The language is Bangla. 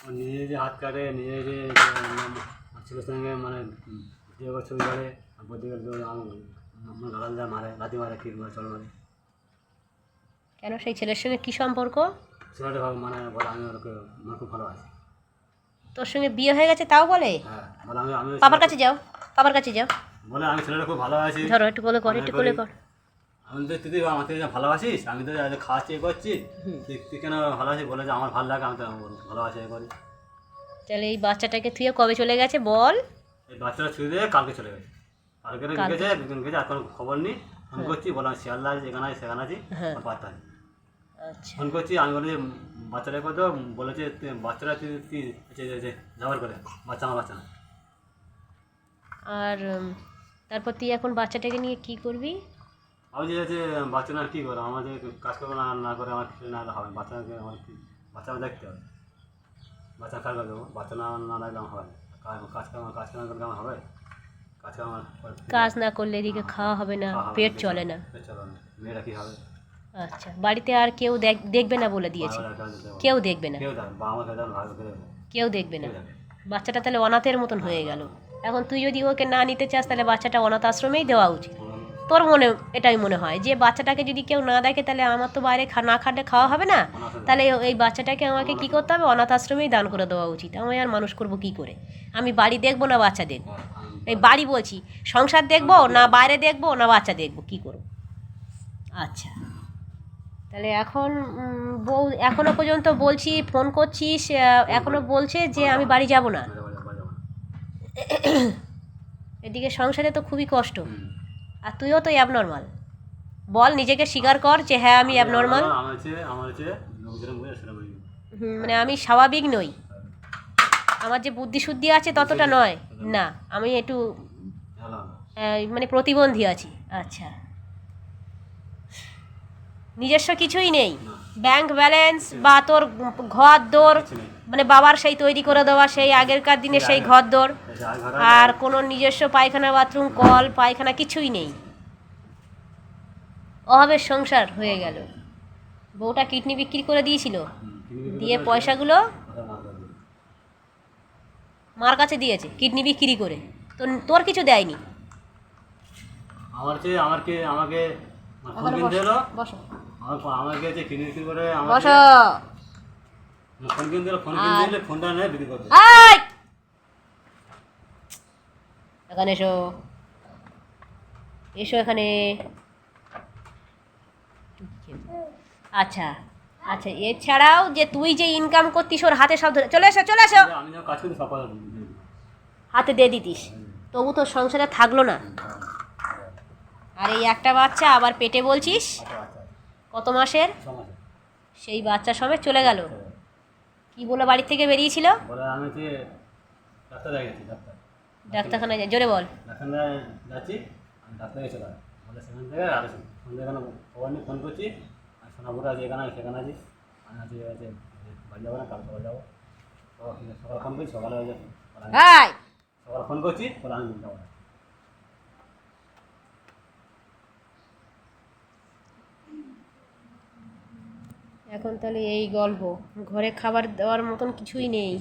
নিজে যে হাত কাটে নিজে যে ছেলের সঙ্গে মানে বিয়ে করে ছবি করে বলতে গেলে আমার গালাল যা মারে লাথি মারে কিট মারে চল মারে। কেন সেই ছেলের সঙ্গে কী সম্পর্ক? ছেলেটা ভাব মানে বলে আমি ওকে আমার খুব ভালোবাসি। তোর সঙ্গে বিয়ে হয়ে গেছে তাও বলে? হ্যাঁ বলে আমি আমি বাবার কাছে যাও, বাবার কাছে যাও, বলে আমি ছেলেটা খুব ভালোবাসি। ধরো একটু কোলে কর, একটু কোলে কর। আমি তো তুই আমার থেকে ভালোবাসিস, আমি তো খাওয়াচ্ছি এ করছি, তুই কেন ভালোবাসি? বলে যে আমার ভালো লাগে, আমি তো ভালোবাসি এ করি। তাহলে এই বাচ্চাটাকে থুয়ে কবে চলে গেছে বল? এই বাচ্চাটা ছুঁয়ে দিয়ে কালকে চলে গেছে। কালকে গেছে, দুদিন গেছে, আর কোনো খবর নেই। ফোন করছি, বললাম শিয়ালদা আছে, এখানে আছে সেখানে আছি, পাত্তা নেই। আচ্ছা, ফোন করছি, আমি বলি বাচ্চাটা কত বলেছে বাচ্চারা তুই যাওয়ার করে বাচ্চা আমার বাচ্চা না। আর তারপর তুই এখন বাচ্চাটাকে নিয়ে কি করবি? আমি যে বাচ্চা না কী করো, আমার যে কাজ করবো না না করে আমার কিছু না হবে, বাচ্চাকে আমার কি বাচ্চা আমার দেখতে হবে। বাচ্চা কাজ দেবো, বাচ্চা না না লাগলে আমার হবে না। কাজ কাম করলে আমার হবে? কাজ কাম কাজ না করলে এদিকে খাওয়া হবে না, পেট চলে না। চলো না, মেয়েরা কী হবে? আচ্ছা, বাড়িতে আর কেউ দেখবে না বলে দিয়েছে? কেউ দেখবে না, কেউ দেখ বা আমার খেতে ভালো করে কেউ দেখবে না। বাচ্চাটা তাহলে অনাথের মতন হয়ে গেল। এখন তুই যদি ওকে না নিতে চাস তাহলে বাচ্চাটা অনাথ আশ্রমেই দেওয়া উচিত। তোর মনে এটাই মনে হয় যে বাচ্চাটাকে যদি কেউ না দেখে তাহলে আমার তো বাইরে না খাটলে খাওয়া হবে না, তাহলে এই বাচ্চাটাকে আমাকে কী করতে হবে? অনাথ আশ্রমেই দান করে দেওয়া উচিত। আমি আর মানুষ করব কি করে? আমি বাড়ি দেখবো না বাচ্চা দেখবো? এই বাড়ি বলছি, সংসার দেখবো না বাইরে দেখবো না বাচ্চা দেখবো, কি করব? আচ্ছা, তাহলে এখন বউ এখনো পর্যন্ত বলছি ফোন করছিস, এখনো বলছে যে আমি বাড়ি যাব না। এদিকে সংসারে তো খুবই কষ্ট, আর তুইও তো অ্যাবনর্মাল। বল, নিজেকে স্বীকার কর যে হ্যাঁ আমি অ্যাবনর্মাল। মানে আমি স্বাভাবিক নই, আমার যে বুদ্ধি শুদ্ধি আছে ততটা নয় না, আমি একটু মানে প্রতিবন্ধী আছি। আচ্ছা, নিজস্ব কিছুই নেই, ব্যাংক ব্যালেন্স বা তোর ঘর দোর, মানে বাবার সেই তৈরি করে দেওয়া সেই আগেরকার দিনে সেই ঘর দোর, আর কোনো নিজস্ব পায়খানা বাথরুম কল পায়খানা কিছুই নেই। অভাবের সংসার হয়ে গেল। বউটা কিডনি বিক্রি করে দিয়েছিল, দিয়ে পয়সাগুলো মার কাছে দিয়েছে কিডনি বিক্রি করে। তো তোর কিছু দেয়নি? আমাকে ফোন কিনতে এলো, আমাকে যে কিনে বিক্রি করে ফোন কিনতে এলো, ফোন কিনতে এলে ফোনটা নেয় বিক্রি করতে। এখানে এসো, এসো এখানে। আচ্ছা আচ্ছা, এছাড়াও যে তুই যে ইনকাম করতিস ওর হাতে সব ধরে, চলে এসো চলে এসো, আমি যখন কাজ করি সব কথা হাতে দিয়ে দিতিস, তবু তোর সংসারে থাকলো না। আর এই একটা বাচ্চা আবার পেটে বলছিস, কত মাসের? সেই বাচ্চা সমেত চলে গেল। কি বলে বাড়ি থেকে বেরিয়েছিল? বলে আমি যে ডাক্তার যাচ্ছি, ডাক্তারখানায় জোরে বল। ডাক্তারখানায় যাচ্ছি, আমি ডাক্তারে চলে বলে সেখান থেকে আর ফোন এখানে খবর নিয়ে ফোন করছি, আর সোনাপুরে আছে এখানে সেখানে আছি, আমি আছি বাড়ি যাবো না, কাল সকাল যাবো। সকাল ফোন করছি, সকালে হয়ে যাবে, সকালে ফোন করছি, বলে আমি যাবো না। এখন তাহলে এই গল্প, ঘরে খাবার দেওয়ার মতন কিছুই নেই।